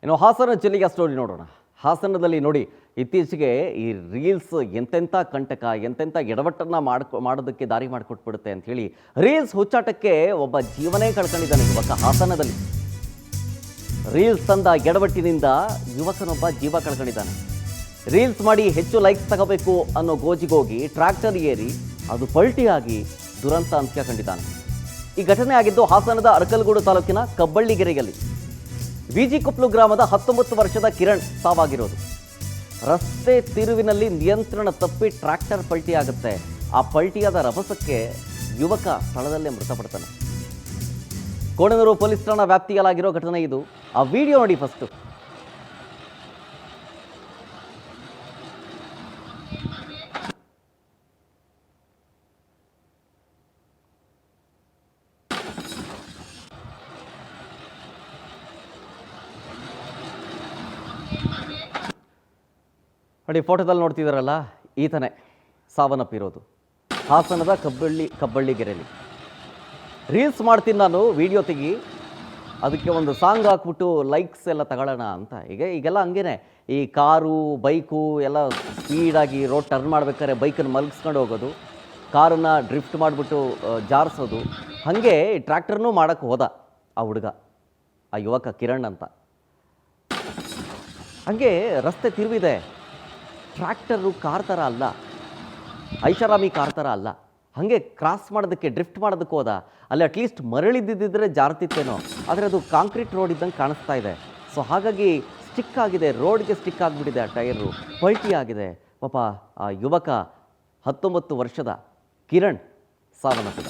ಇನ್ನು ಹಾಸನ ಜಿಲ್ಲೆಯ ಸ್ಟೋರಿ ನೋಡೋಣ. ಹಾಸನದಲ್ಲಿ ನೋಡಿ, ಇತ್ತೀಚೆಗೆ ಈ ರೀಲ್ಸ್ ಎಂತೆಂಥ ಕಂಟಕ, ಎಂತೆಂಥ ಎಡವಟ್ಟನ್ನು ಮಾಡೋದಕ್ಕೆ ದಾರಿ ಮಾಡಿಕೊಟ್ಬಿಡುತ್ತೆ ಅಂಥೇಳಿ ರೀಲ್ಸ್ ಹುಚ್ಚಾಟಕ್ಕೆ ಒಬ್ಬ ಜೀವನೇ ಕಳ್ಕೊಂಡಿದ್ದಾನೆ ಯುವಕ ಹಾಸನದಲ್ಲಿ. ರೀಲ್ಸ್ ತಂದ ಎಡವಟ್ಟಿನಿಂದ ಯುವಕನೊಬ್ಬ ಜೀವ ಕಳ್ಕೊಂಡಿದ್ದಾನೆ. ರೀಲ್ಸ್ ಮಾಡಿ ಹೆಚ್ಚು ಲೈಕ್ಸ್ ತಗೋಬೇಕು ಅನ್ನೋ ಗೋಜಿಗೋಗಿ ಟ್ರ್ಯಾಕ್ಟರ್ ಏರಿ ಅದು ಪಲ್ಟಿಯಾಗಿ ದುರಂತ ಅಂತ್ಯ ಕಂಡಿದ್ದಾನೆ. ಈ ಘಟನೆ ಆಗಿದ್ದು ಹಾಸನದ ಅರಕಲಗೂಡು ತಾಲೂಕಿನ ಕಬ್ಬಳ್ಳಿಗೆರೆಯಲ್ಲಿ. ವಿಜಿಕೊಪ್ಲು ಗ್ರಾಮದ 19 ವರ್ಷದ ಕಿರಣ್ ಸಾವಾಗಿರೋದು. ರಸ್ತೆ ತಿರುವಿನಲ್ಲಿ ನಿಯಂತ್ರಣ ತಪ್ಪಿ ಟ್ರ್ಯಾಕ್ಟರ್ ಪಲ್ಟಿ ಆಗುತ್ತೆ. ಆ ಪಲ್ಟಿಯಾದ ರಭಸಕ್ಕೆ ಯುವಕ ಸ್ಥಳದಲ್ಲೇ ಮೃತಪಡ್ತಾನೆ. ಕೋಣನೂರು ಪೊಲೀಸ್ ಠಾಣಾ ವ್ಯಾಪ್ತಿಯಲ್ಲಾಗಿರೋ ಘಟನೆ ಇದು. ಆ ವಿಡಿಯೋ ನೋಡಿ ಫಸ್ಟು. ನೋಡಿ, ಫೋಟೋದಲ್ಲಿ ನೋಡ್ತಿದ್ದಾರಲ್ಲ, ಈತನೇ ಸಾವನ್ನಪ್ಪಿರೋದು ಹಾಸನದ ಕಬ್ಬಳ್ಳಿಗೆರೆಯಲ್ಲಿ. ರೀಲ್ಸ್ ಮಾಡ್ತೀನಿ ನಾನು, ವಿಡಿಯೋ ತೆಗಿ, ಅದಕ್ಕೆ ಒಂದು ಸಾಂಗ್ ಹಾಕ್ಬಿಟ್ಟು ಲೈಕ್ಸ್ ಎಲ್ಲ ತಗೊಳ್ಳೋಣ ಅಂತ. ಈಗೆಲ್ಲ ಹಂಗೇನೆ, ಈ ಕಾರು ಬೈಕು ಎಲ್ಲ ಸ್ಪೀಡಾಗಿ ರೋಡ್ ಟರ್ನ್ ಮಾಡ್ಬೇಕಾದ್ರೆ ಬೈಕನ್ನು ಮಲಗಿಸ್ಕೊಂಡು ಹೋಗೋದು, ಕಾರನ್ನು ಡ್ರಿಫ್ಟ್ ಮಾಡಿಬಿಟ್ಟು ಜಾರಿಸೋದು. ಹಾಗೆ ಟ್ರ್ಯಾಕ್ಟರ್ನೂ ಮಾಡೋಕ್ಕೆ ಹೋದ ಆ ಹುಡುಗ, ಆ ಯುವಕ ಕಿರಣ್ ಅಂತ. ಹಾಗೆ ರಸ್ತೆ ತಿರುವಿದೆ, ಟ್ರ್ಯಾಕ್ಟರು ಕಾರ್ ಥರ ಅಲ್ಲ, ಐಷಾರಾಮಿ ಕಾರ್ ಥರ ಅಲ್ಲ. ಹಾಗೆ ಕ್ರಾಸ್ ಮಾಡೋದಕ್ಕೆ, ಡ್ರಿಫ್ಟ್ ಮಾಡೋದಕ್ಕೆ ಹೋದ. ಅಲ್ಲಿ ಅಟ್ಲೀಸ್ಟ್ ಮರಳಿದ್ದಿದ್ದರೆ ಜಾರ್ತಿತ್ತೇನೋ, ಆದರೆ ಅದು ಕಾಂಕ್ರೀಟ್ ರೋಡ್ ಇದ್ದಂಗೆ ಕಾಣಿಸ್ತಾ ಇದೆ. ಸೊ ಹಾಗಾಗಿ ಸ್ಟಿಕ್ ಆಗಿದೆ, ರೋಡ್ಗೆ ಸ್ಟಿಕ್ ಆಗಿಬಿಟ್ಟಿದೆ ಆ ಟೈರು, ಪಲ್ಟಿ ಆಗಿದೆ. ಪಾಪ ಆ ಯುವಕ 19 ವರ್ಷದ ಕಿರಣ್ ಸಾವನ್ನಪ್ಪಿದ.